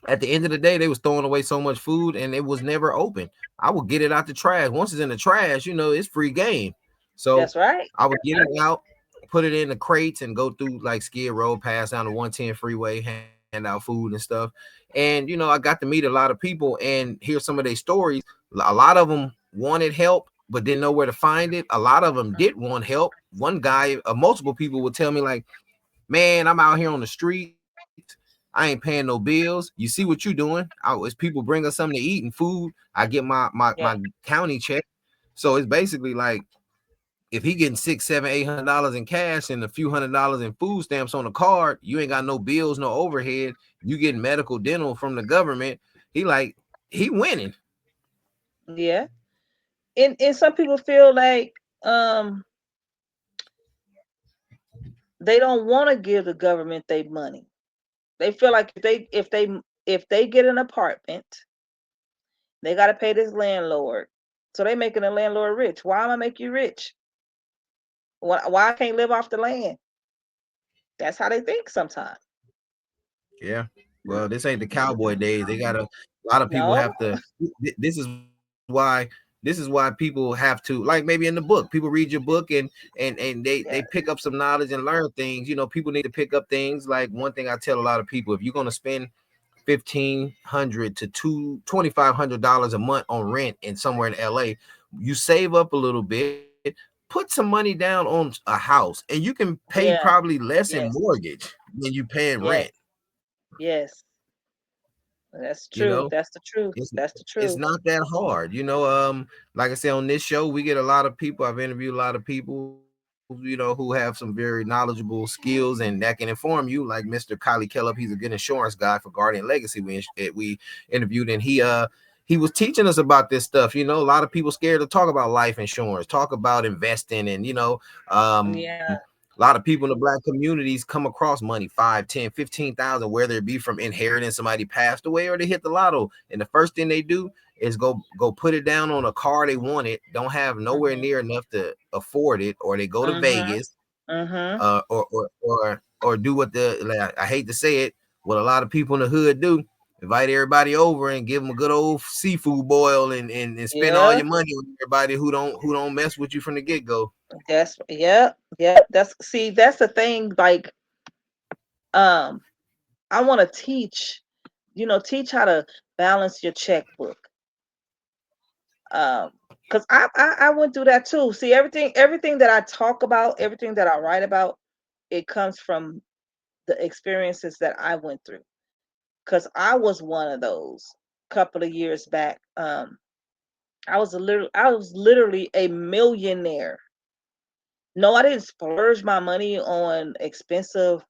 At the end of the day, they was throwing away so much food and it was never open. I would get it out the trash. Once it's in the trash, it's free game. So That's right. I would get it out, put it in the crates, and go through like Skid Row, pass down the 110 freeway, hand out food and stuff. And I got to meet a lot of people and hear some of their stories. A lot of them wanted help but didn't know where to find it. A lot of them did want help. One guy, multiple people would tell me like, man, I'm out here on the street. I ain't paying no bills. You see what you doing? As people bring us something to eat and food, I get my Yeah. county check. So it's basically like if he getting $600, $700, $800 in cash and a few $100s in food stamps on a card, you ain't got no bills, no overhead, you get medical dental from the government, he like he winning. Yeah. And some people feel like they don't want to give the government their money. They feel like if they get an apartment, they got to pay this landlord. So they making the landlord rich. Why am I make you rich? Why I can't live off the land? That's how they think sometimes. Yeah. Well, this ain't the cowboy days. They got a lot of people No. have to. This is why people have to, like, maybe in the book, people read your book and they Yeah. pick up some knowledge and learn things. People need to pick up things. Like, one thing I tell a lot of people: if you're gonna spend $1,500 to $2,500 a month on rent in somewhere in LA, you save up a little bit, put some money down on a house, and you can pay Yeah. probably less in Yes. mortgage than you paying rent. Yes. Yes. That's You true. know, That's the truth. it's That's the it's truth. not that hard. Like I said, on this show, we get a lot of people. I've interviewed a lot of people, who have some very knowledgeable skills and that can inform you. Like Mr. Kylie Kellop, he's a good insurance guy for Guardian Legacy. We interviewed, and he was teaching us about this stuff. A lot of people scared to talk about life insurance, talk about investing, and a Yeah. lot of people in the black communities come across money, 5, 10, 15,000, whether it be from inheriting somebody passed away or they hit the lotto. And the first thing they do is go put it down on a car they wanted, don't have nowhere Mhm. near enough to afford it, or they go to Mhm. Vegas, Mhm. or do what like, I hate to say it, what a lot of people in the hood do: invite everybody over and give them a good old seafood boil and spend all Yeah. your money on everybody who don't mess with you from the get-go. That's yeah. Yeah. That's the thing. Like, um, I want to teach how to balance your checkbook. Um, because I went through that too. See, everything that I talk about, everything that I write about, it comes from the experiences that I went through. Because I was one of those couple of years back. I was literally a millionaire. No, I didn't splurge my money on expensive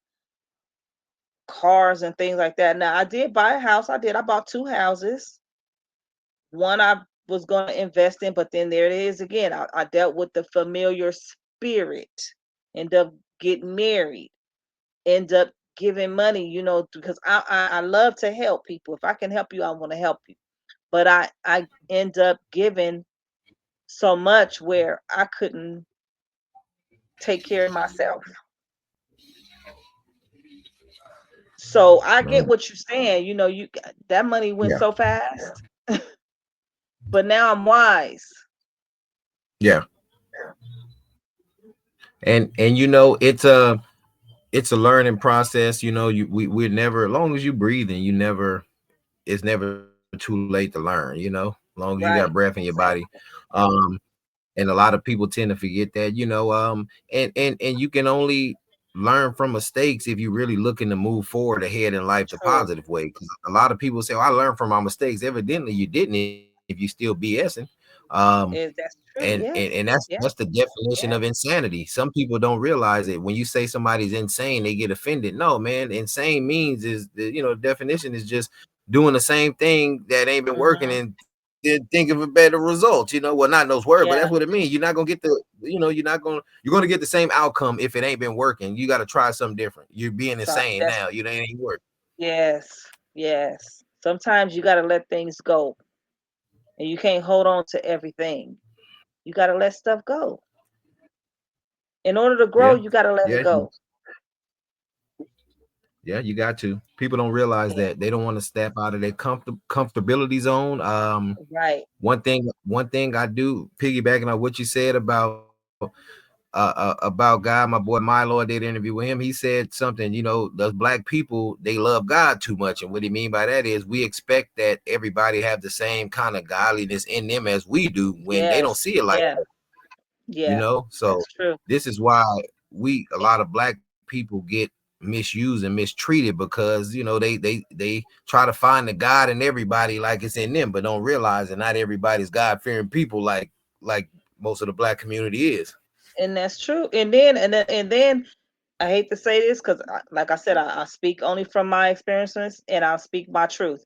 cars and things like that. Now, I did buy a house. I did. I bought two houses. One I was going to invest in, but then there it is again. I dealt with the familiar spirit. End up getting married. End up giving money, because I love to help people. If I can help you, I want to help you. But I end up giving so much where I couldn't take care of myself. So I Man, get what you're saying. That money went yeah, so fast, but now I'm wise. yeah. And it's a learning process. We're never, as long as you breathing, it's never too late to learn. As long as you got breath in your Right. body. um and a lot of people tend to forget that. And you can only learn from mistakes if you're really looking to move forward ahead in life the True. positive way. Because a lot of people say, "Oh, I learned from my mistakes." Evidently you didn't, if you still BSing. um That's true. and Yes. that's Yeah. the definition of Yeah. insanity. Some people don't realize it. When you say somebody's insane, they get offended. No, man, insane means is the definition is just doing the same thing that ain't been working Hmm. and then think of a better result. Well, not in those words, but that's what it Yeah. means. You're not gonna get you're gonna get the same outcome if it ain't been working. You got to try something different. You're being So insane that's now. It ain't work. yes. Yes. Sometimes you got to let things go, and you can't hold on to everything. You got to let stuff go. In order to grow, Yeah, you got to let it yeah, go. yeah. You got to. People don't realize Yeah. that they don't want to step out of their comfortability zone. Right. One thing I do, piggybacking on what you said about God, my boy Milo, I did an interview with him. He said something, those black people, they love God too much. And what he mean by that is we expect that everybody have the same kind of godliness in them as we do when they don't Yes. see it like Yeah. that. Yeah. So That's true. this is why a lot of black people get misused and mistreated, because they try to find the God in everybody like it's in them, but don't realize that not everybody's God-fearing people like most of the black community is. And that's true. And then I hate to say this because, like I said, I speak only from my experiences and I'll speak my truth.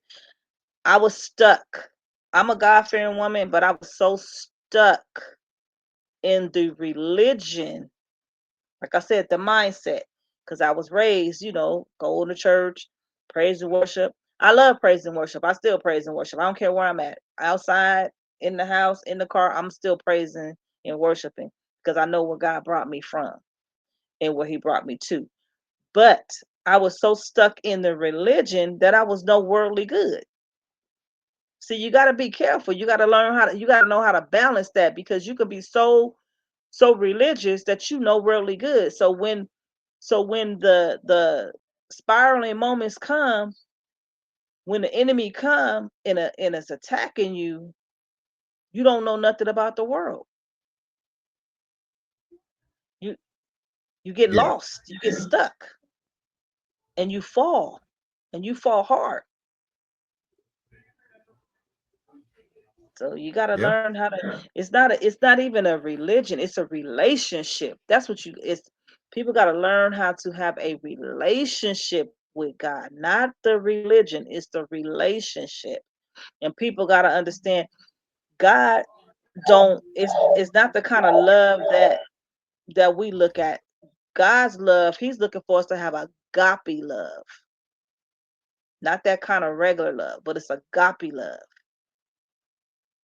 I was stuck. I'm a God fearing woman, but I was so stuck in the religion. Like I said, the mindset, because I was raised, going to church, praise and worship. I love praise and worship. I still praise and worship. I don't care where I'm at, outside, in the house, in the car. I'm still praising and worshiping because I know where God brought me from and where He brought me to. But I was so stuck in the religion that I was no worldly good. See, you got to be careful. You got to learn how to. You got to know how to balance that because you could be so religious that you know worldly good. So when the spiraling moments come, when the enemy come and it's attacking you, you don't know nothing about the world. You you get Yeah. lost, you get stuck, and you fall hard. So you got to Yeah. learn how to. It's not even a religion. It's a relationship. That's what you. It's people got to learn how to have a relationship with God, not the religion. It's the relationship, and people got to understand God don't. It's not the kind of love that we look at. God's love. He's looking for us to have agape love, not that kind of regular love, but it's agape love,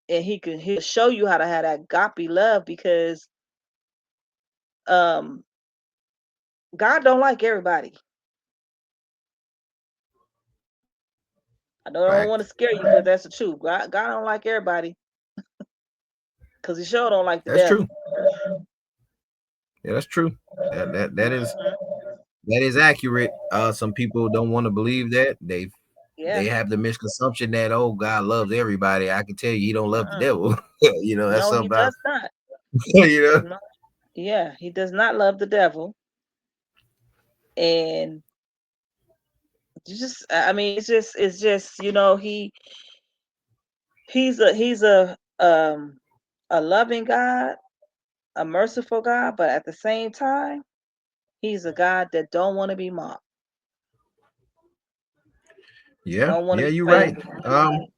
and he'll show you how to have that agape love because um God don't like everybody. I know I don't want to Fact. scare you, but that's the truth. God don't like everybody because He sure don't like the That's devil. true. Yeah, that's true. Mhm. That is accurate. Some people don't want to believe that. They Yeah. have the misconception that, oh, God loves everybody. I can tell you He don't love the Uh-uh. devil. That's No, He something does not. you know. No. Yeah, He does not love the devil, and I mean, it's just he's a loving God, a merciful God, but at the same time, He's a God that don't want to be mocked, Yeah, don't want to yeah, be you're praised. right.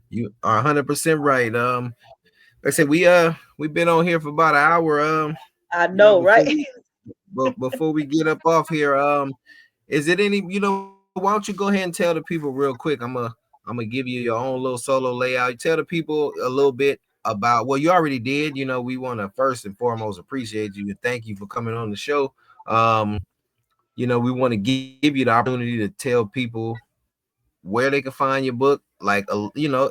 You are 100% right. Like I said, we've been on here for about an hour. I know, right? Before we get up off here, is it any, why don't you go ahead and tell the people real quick? I'm gonna give you your own little solo layout. You tell the people a little bit about, well, you already did. We want to first and foremost appreciate you and thank you for coming on the show. Um, we want to give you the opportunity to tell people where they can find your book, like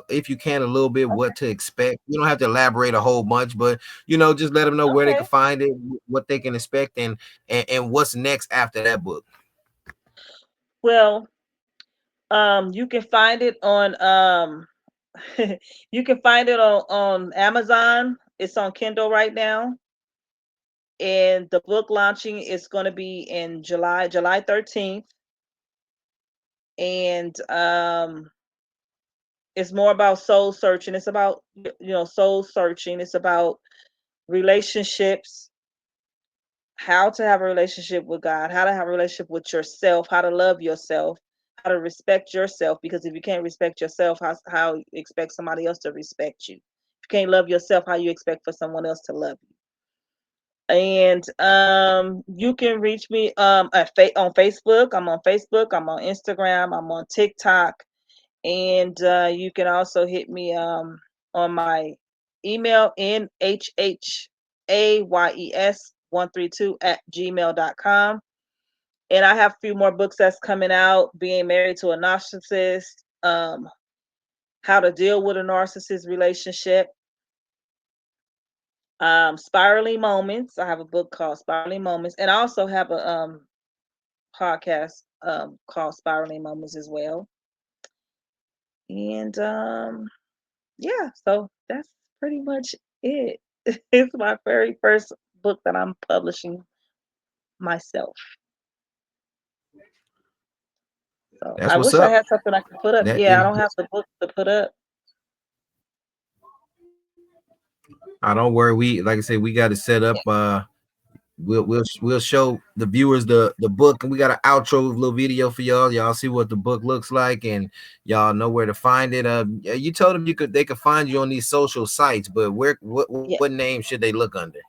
if you can, a little bit what to expect. You don't have to elaborate a whole bunch, but just let them know where they can Okay. find it, what they can expect, and what's next after that book. Well, you can find it on you can find it on Amazon. It's on Kindle right now, and the book launching is going to be in July 13th, and it's more about soul searching. It's about soul searching. It's about relationships, how to have a relationship with God, how to have a relationship with yourself, how to love yourself, how to respect yourself. Because if you can't respect yourself, how you expect somebody else to respect you? If you can't love yourself, how you expect for someone else to love you? And you can reach me on Facebook. I'm on Facebook. I'm on Instagram. I'm on TikTok. And you can also hit me on my email, nhayes132@gmail.com. And I have a few more books that's coming out: Being Married to a Narcissist, How to Deal with a Narcissist Relationship, Spiraling Moments. I have a book called Spiraling Moments, and I also have a podcast called Spiraling Moments as well. And yeah, so that's pretty much it. It's my very first book that I'm publishing myself. So That's I what's wish I up. had something I could put up. That Yeah, I and don't have the book to put up. I don't worry. We, like I said, we got to set up. We'll show the viewers the book, and we got an outro little video for y'all. Y'all see what the book looks like, and y'all know where to find it. You told them they could find you on these social sites, but what Yeah. name should they look under?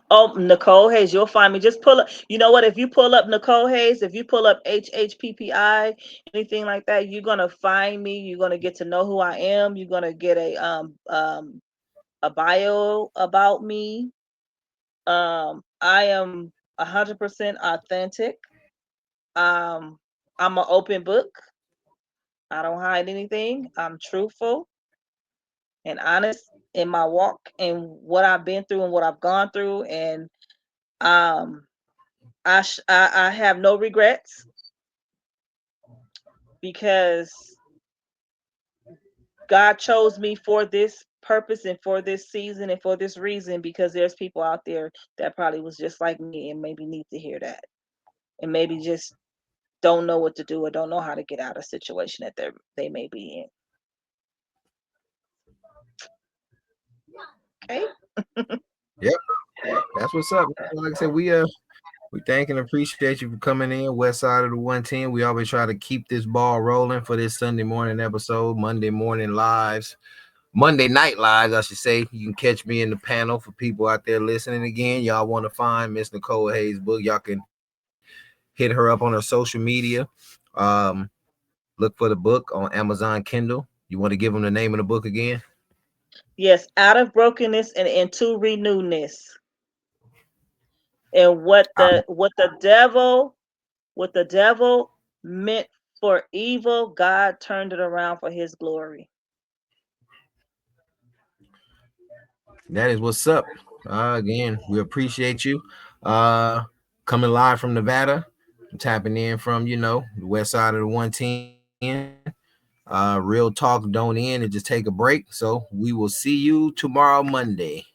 Oh, Nicole Hayes, you'll find me. Just pull up. You know what? If you pull up Nicole Hayes, if you pull up HHPPI, anything like that, you're gonna find me. You're gonna get to know who I am. You're gonna get a bio about me. I am 100% authentic. Um, I'm an open book. I don't hide anything. I'm truthful and honest in my walk and what I've been through and what I've gone through, and um, I have no regrets because God chose me for this purpose and for this season and for this reason, because there's people out there that probably was just like me and maybe need to hear that, and maybe just don't know what to do or don't know how to get out of a situation that they may be in. Okay. Yep, that's what's up. Like I said, we thank and appreciate you for coming in, West Side of the 110. We always try to keep this ball rolling for this Sunday morning episode, Monday morning lives, Monday night lives, I should say. You can catch me in the panel for people out there listening again. Y'all want to find Miss Nicole Hayes' book, y'all can hit her up on her social media. Um, Look for the book on Amazon Kindle. You want to give them the name of the book again? Yes, out of brokenness and into renewness. And what Uh, the devil meant for evil, God turned it around for his glory. that is what's up. Again, we appreciate you. Uh, Coming live from Nevada, tapping in from the west side of the 110. Real talk don't end, and just take a break. So we will see you tomorrow, Monday.